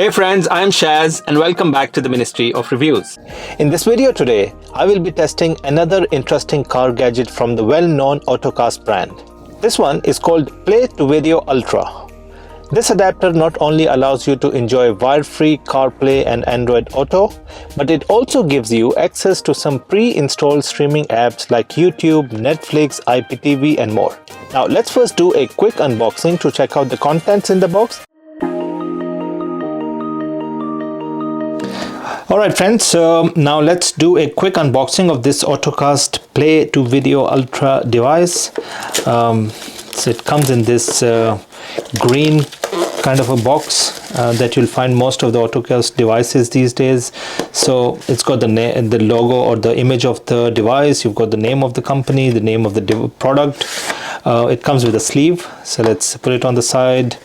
Hey friends, I'm Shaz and welcome back to the Ministry of Reviews. In this video today, I will be testing another interesting car gadget from the well-known Ottocast brand. This one is called Play2Video Ultra. This adapter not only allows you to enjoy wire-free CarPlay and Android Auto, but it also gives you access to some pre-installed streaming apps like YouTube, Netflix, IPTV and more. Now let's first do a quick unboxing to check out the contents in the box. Alright friends, so now let's do a quick unboxing of this Ottocast Play2Video Ultra device. So it comes in this green kind of a box that you'll find most of the Ottocast devices these days. So it's got the logo or the image of the device, you've got the name of the company, the name of the product. It comes with a sleeve, so let's put it on the side.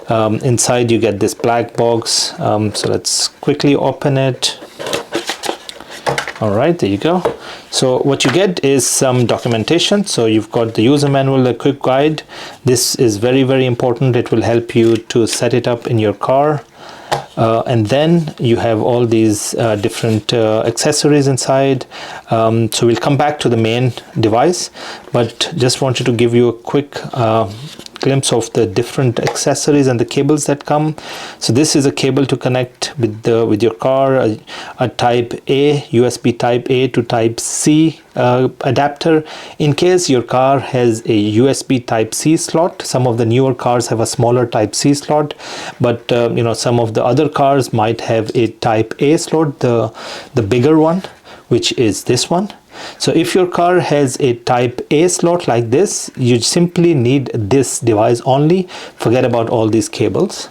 Inside you get this black box, so let's quickly open it. Alright, there you go. So what you get is some documentation. So you've got the user manual, a quick guide. This is very important. It will help you to set it up in your car. And then you have all these different accessories inside. So we'll come back to the main device, but just wanted to give you a quick glimpse of the different accessories and the cables that come. So this is a cable to connect with your car, a type A, USB type A to type C adapter in case your car has a USB type C slot. Some of the newer cars have a smaller type C slot, but you know, some of the other cars might have a type A slot, the bigger one, which is this one. So if your car has a type A slot like this, you simply need this device only. Forget about all these cables.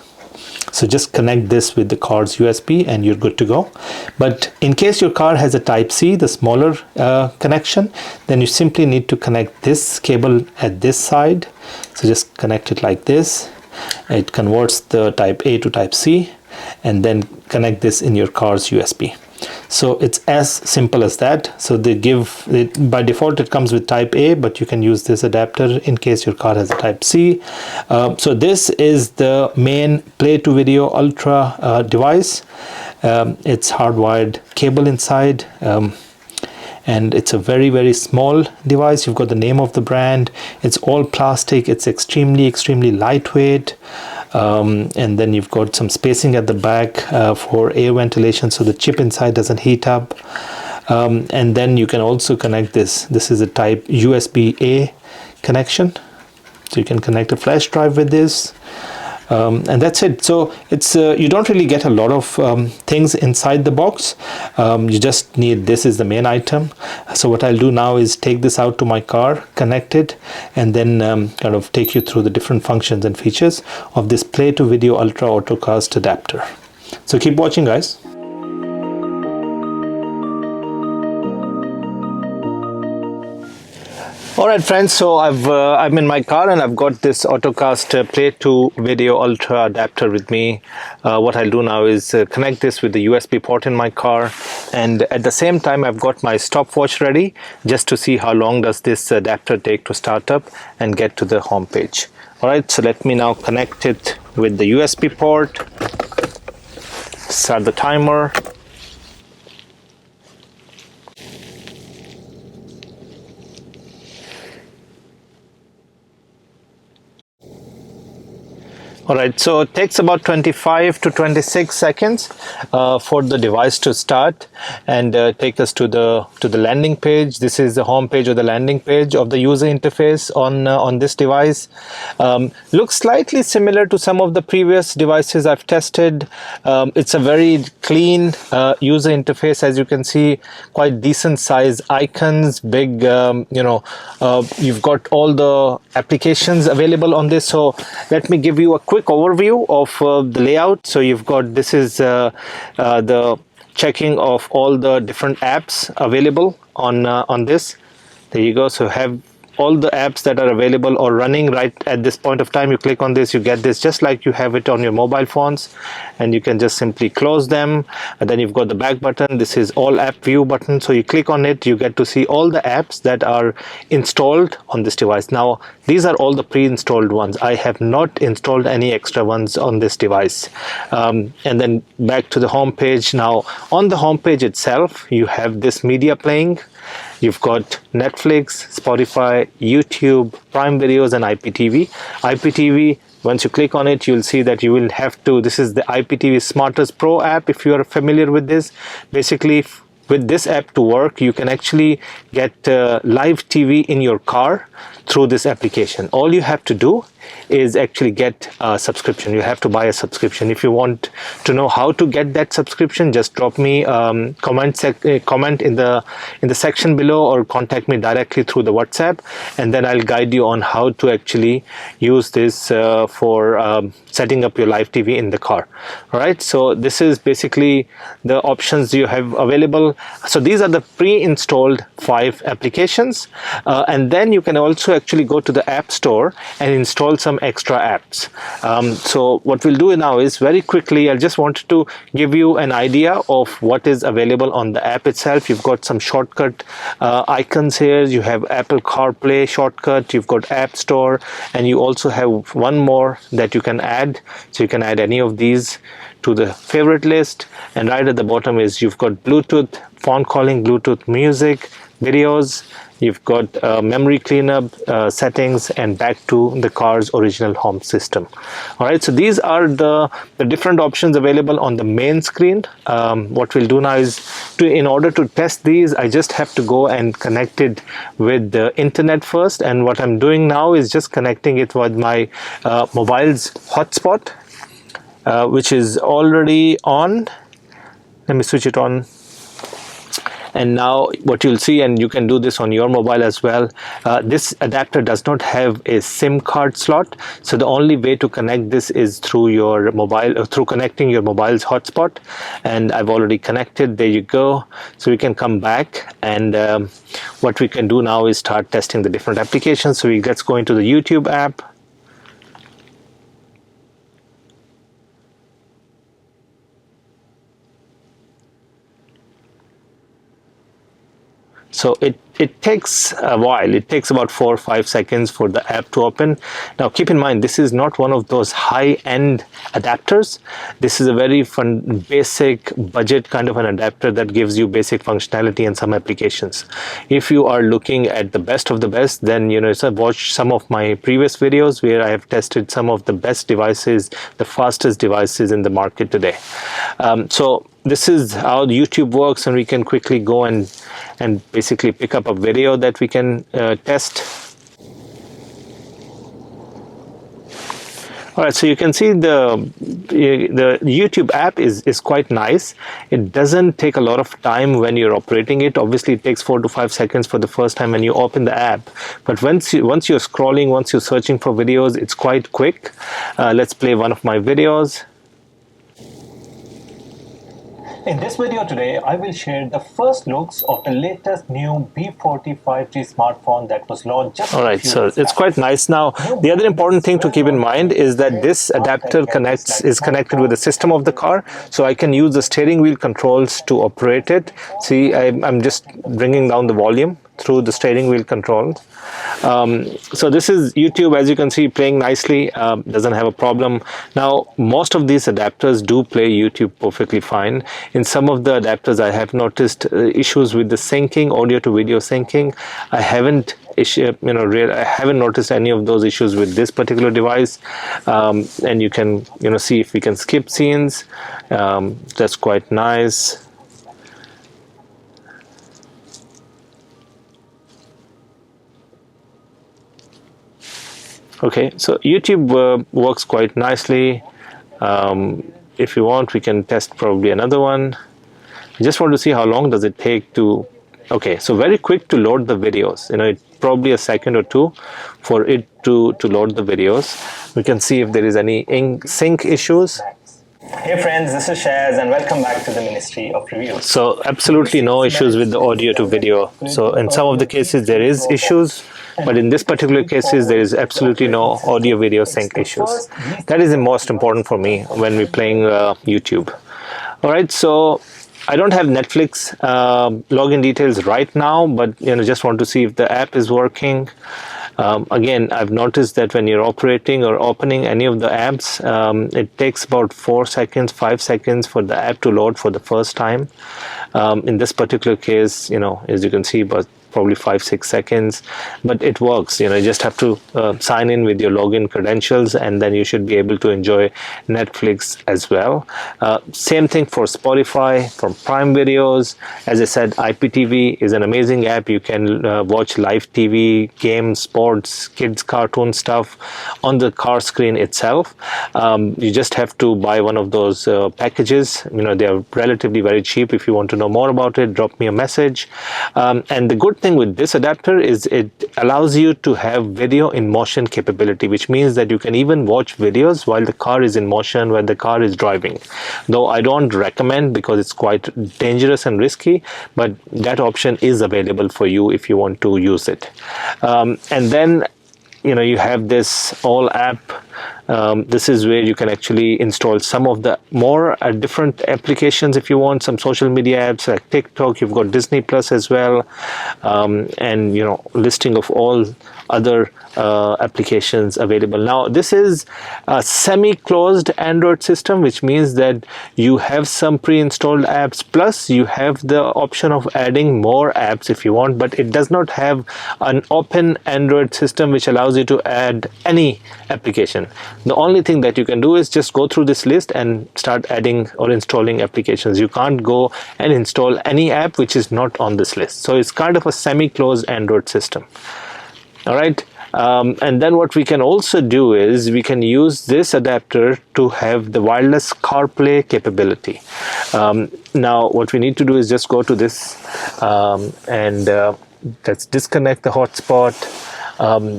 So just connect this with the car's USB and you're good to go. But in case your car has a type C, the smaller connection, then you simply need to connect this cable at this side. So just connect it like this. It converts the type A to type C, and then connect this in your car's USB. So it's as simple as that. So they give it by default, it comes with type A, but you can use this adapter in case your car has a type C. So this is the main Play2Video Ultra device. It's hardwired cable inside, and it's a very small device. You've got the name of the brand. It's all plastic. It's extremely lightweight. And then you've got some spacing at the back for air ventilation, so the chip inside doesn't heat up. And then you can also connect this. This is a type USB-A connection, so you can connect a flash drive with this. And that's it. So it's you don't really get a lot of things inside the box. You just need, this is the main item. So what I'll do now is take this out to my car, connect it, and then kind of take you through the different functions and features of this Play2Video Ultra Ottocast adapter. So keep watching, guys. Alright friends, so I'm in my car and I've got this Ottocast Play2Video Ultra adapter with me. What I'll do now is connect this with the USB port in my car, and at the same time I've got my stopwatch ready just to see how long does this adapter take to start up and get to the home page. Alright, so let me now connect it with the USB port, start the timer. Alright, so it takes about 25 to 26 seconds for the device to start and take us to the landing page. This is the home page or the landing page of the user interface on this device. Looks slightly similar to some of the previous devices I've tested. It's a very clean user interface, as you can see, quite decent size icons, big, you know, you've got all the applications available on this. So let me give you a quick overview of the layout. So you've got, this is the checking of all the different apps available on this. There you go. So have all the apps that are available or running right at this point of time. You click on this, you get this just like you have it on your mobile phones, and you can just simply close them. And then you've got the back button. This is all app view button, so you click on it, you get to see all the apps that are installed on this device. Now these are all the pre-installed ones. I have not installed any extra ones on this device. And then back to the home page. Now on the home page itself, you have this media playing. You've got Netflix, Spotify, YouTube, Prime Videos, and IPTV. IPTV, once you click on it, you'll see that you will have to, this is the IPTV Smartest Pro app, if you are familiar with this. Basically, with this app to work, you can actually get live TV in your car through this application. All you have to do is actually get a subscription. You have to buy a subscription. If you want to know how to get that subscription, just drop me comment in the section below, or contact me directly through the WhatsApp, and then I'll guide you on how to actually use this for setting up your live TV in the car. All right, so this is basically the options you have available. So these are the pre-installed 5 applications, and then you can also actually go to the App Store and install some extra apps. So what we'll do now is, very quickly, I just wanted to give you an idea of what is available on the app itself. You've got some shortcut icons here. You have Apple CarPlay shortcut, you've got App Store, and you also have one more that you can add. So you can add any of these to the favorite list, and right at the bottom is you've got Bluetooth, phone calling, Bluetooth music, videos. You've got memory cleanup settings, and back to the car's original home system. All right, so these are the different options available on the main screen. What we'll do now is, in order to test these, I just have to go and connect it with the internet first. And what I'm doing now is just connecting it with my mobile's hotspot, which is already on. Let me switch it on. And now what you'll see, and you can do this on your mobile as well, this adapter does not have a SIM card slot, so the only way to connect this is through your mobile, through connecting your mobile's hotspot. And I've already connected. There you go. So we can come back, and what we can do now is start testing the different applications. So let's go into the YouTube app. So it takes a while. It takes about 4 or 5 seconds for the app to open. Now keep in mind, this is not one of those high-end adapters. This is a very fun, basic budget kind of an adapter that gives you basic functionality and some applications. If you are looking at the best of the best, then watch some of my previous videos where I have tested some of the best devices, the fastest devices in the market today. So this is how YouTube works, and we can quickly go and basically pick up a video that we can test. All right, so you can see the YouTube app is quite nice. It doesn't take a lot of time when you're operating it. Obviously, it takes 4 to 5 seconds for the first time when you open the app. But once you're scrolling, once you're searching for videos, it's quite quick. Let's play one of my videos. In this video today, I will share the first looks of the latest new B40 5G smartphone that was launched just Alright, so it's quite nice. Now, the other important thing to keep in mind is that this adapter is connected with the system of the car, so I can use the steering wheel controls to operate it. See, I'm just bringing down the volume through the steering wheel controls. So this is YouTube, as you can see, playing nicely, doesn't have a problem. Now, most of these adapters do play YouTube perfectly fine. In some of the adapters, I have noticed issues with the syncing, audio to video syncing. I haven't noticed any of those issues with this particular device. And you can see if we can skip scenes. That's quite nice. Okay, so YouTube works quite nicely. If you want, we can test probably another one. I just want to see how long does it take to... Okay, so very quick to load the videos. It's probably a second or two for it to load the videos. We can see if there is any sync issues. Hey friends, this is Shaz and welcome back to the Ministry of Reviews. So absolutely no issues with the audio to video. So in some of the cases there is issues. but in this particular cases there is absolutely no audio video sync issues. That is the most important for me when we're playing YouTube. All right, so I don't have Netflix login details right now, but just want to see if the app is working. Again, I've noticed that when you're operating or opening any of the apps, it takes about 4 seconds, 5 seconds for the app to load for the first time. In this particular case, as you can see, but probably 5-6 seconds, but it works. You just have to sign in with your login credentials, and then you should be able to enjoy Netflix as well. Same thing for Spotify, for Prime Videos. As I said, IPTV is an amazing app. You can watch live TV, games, sports, kids cartoon stuff on the car screen itself. You just have to buy one of those packages. They are relatively very cheap. If you want to know more about it, drop me a message. And the good thing with this adapter is it allows you to have video in motion capability, which means that you can even watch videos while the car is in motion, when the car is driving. Though I don't recommend, because it's quite dangerous and risky, but that option is available for you if you want to use it. And then you have this all app. This is where you can actually install some of the more different applications if you want, some social media apps like TikTok. You've got Disney Plus as well, and listing of all other applications available. Now this is a semi-closed Android system, which means that you have some pre-installed apps, plus you have the option of adding more apps if you want, but it does not have an open Android system which allows you to add any application. The only thing that you can do is just go through this list and start adding or installing applications. You can't go and install any app which is not on this list. So it's kind of a semi-closed Android system. All right. And then what we can also do is we can use this adapter to have the wireless CarPlay capability. Now what we need to do is just go to this and let's disconnect the hotspot.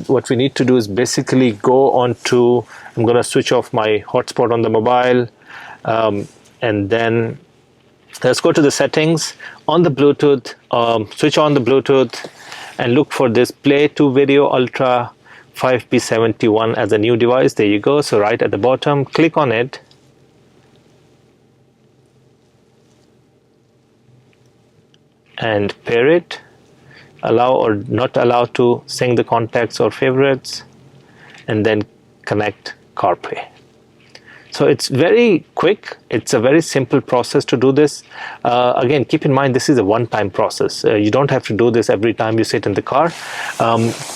What we need to do is basically go on to, I'm going to switch off my hotspot on the mobile, and then let's go to the settings on the Bluetooth, switch on the Bluetooth, and look for this Play2Video Ultra 5P71 as a new device. There you go. So right at the bottom, click on it. And pair it. Allow or not allow to sync the contacts or favorites, and then connect CarPlay. So it's very quick. It's a very simple process to do this. Again, keep in mind, this is a one-time process. You don't have to do this every time you sit in the car.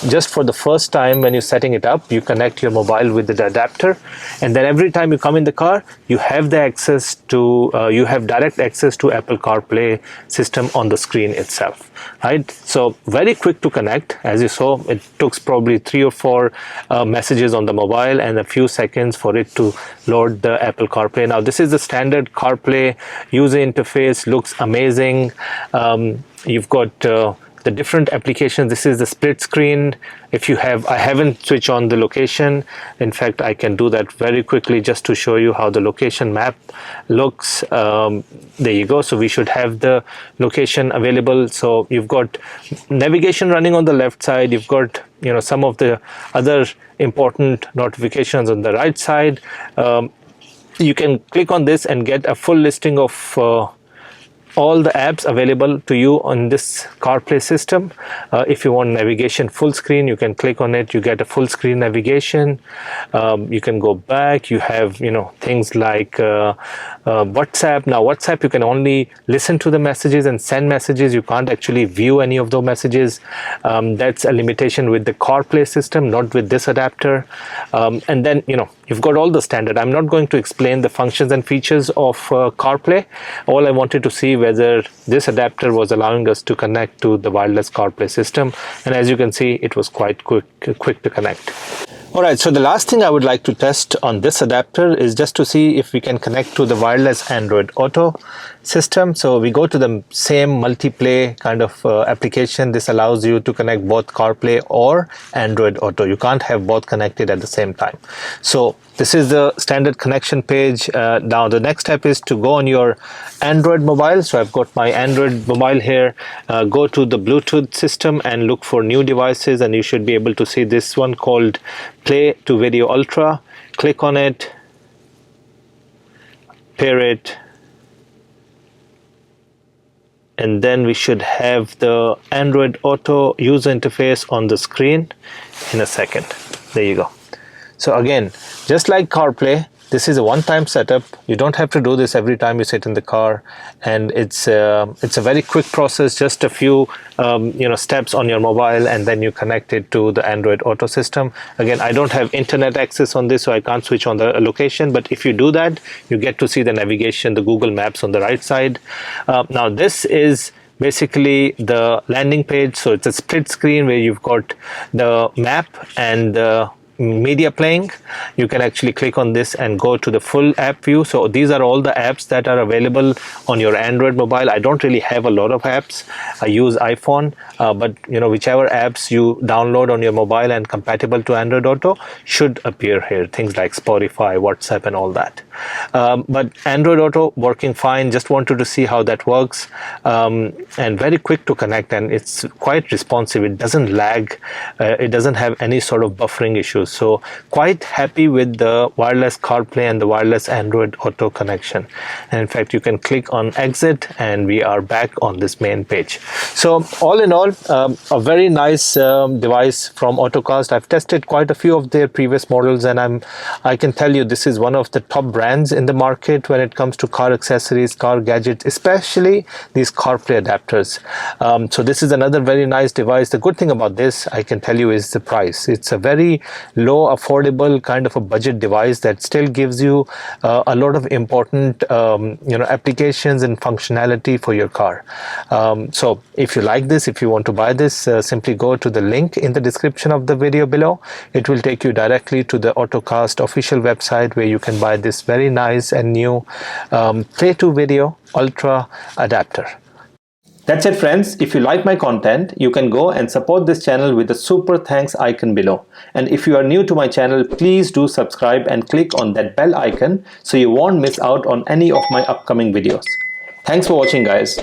Just for the first time when you're setting it up, you connect your mobile with the adapter, and then every time you come in the car, you have the access to, you have direct access to Apple CarPlay system on the screen itself. Right? So very quick to connect. As you saw, it took probably 3 or 4 messages on the mobile and a few seconds for it to load the Apple CarPlay. Now this is the standard CarPlay user interface. Looks amazing. You've got the different applications. This is the split screen. If you have, I haven't switched on the location. In fact, I can do that very quickly just to show you how the location map looks. There you go. So we should have the location available. So you've got navigation running on the left side. You've got some of the other important notifications on the right side. You can click on this and get a full listing of all the apps available to you on this CarPlay system. If you want navigation full screen, you can click on it. You get a full screen navigation. You can go back. You have things like WhatsApp. Now WhatsApp, you can only listen to the messages and send messages. You can't actually view any of those messages. That's a limitation with the CarPlay system, not with this adapter. And then you've got all the standard. I'm not going to explain the functions and features of CarPlay. All I wanted to see whether this adapter was allowing us to connect to the wireless CarPlay system, and as you can see, it was quite quick to connect. Alright, so the last thing I would like to test on this adapter is just to see if we can connect to the wireless Android Auto system. So we go to the same multiplay kind of application. This allows you to connect both CarPlay or Android Auto. You can't have both connected at the same time. So this is the standard connection page. Now the next step is to go on your Android mobile. So I've got my Android mobile here. Go to the Bluetooth system and look for new devices, and you should be able to see this one called Play2Video Ultra. Click on it, pair it, and then we should have the Android Auto user interface on the screen in a second. There you go. So again, just like CarPlay, this is a one-time setup. You don't have to do this every time you sit in the car, and it's a very quick process. Just a few steps on your mobile, and then you connect it to the Android Auto system. Again, I don't have internet access on this, so I can't switch on the location. But if you do that, you get to see the navigation, the Google Maps on the right side. Now this is basically the landing page. So it's a split screen where you've got the map and the media playing. You can actually click on this and go to the full app view. So these are all the apps that are available on your Android mobile. I don't really have a lot of apps. I use iPhone, but whichever apps you download on your mobile and compatible to Android Auto should appear here. Things like Spotify, WhatsApp, and all that. But Android Auto working fine. Just wanted to see how that works, and very quick to connect, and it's quite responsive. It doesn't lag. It doesn't have any sort of buffering issues. So quite happy with the wireless CarPlay and the wireless Android Auto connection. And in fact, you can click on exit and we are back on this main page. So all in all, a very nice device from Ottocast. I've tested quite a few of their previous models, and I can tell you this is one of the top brands in the market when it comes to car accessories, car gadgets, especially these CarPlay adapters. So this is another very nice device. The good thing about this, I can tell you, is the price. It's a very low, affordable kind of a budget device that still gives you a lot of important applications and functionality for your car. So if you like this, if you want to buy this, simply go to the link in the description of the video below. It will take you directly to the Ottocast official website where you can buy this very nice and new Play2Video Ultra adapter. That's it, friends. If you like my content, you can go and support this channel with the super thanks icon below. And if you are new to my channel, please do subscribe and click on that bell icon so you won't miss out on any of my upcoming videos. Thanks for watching, guys.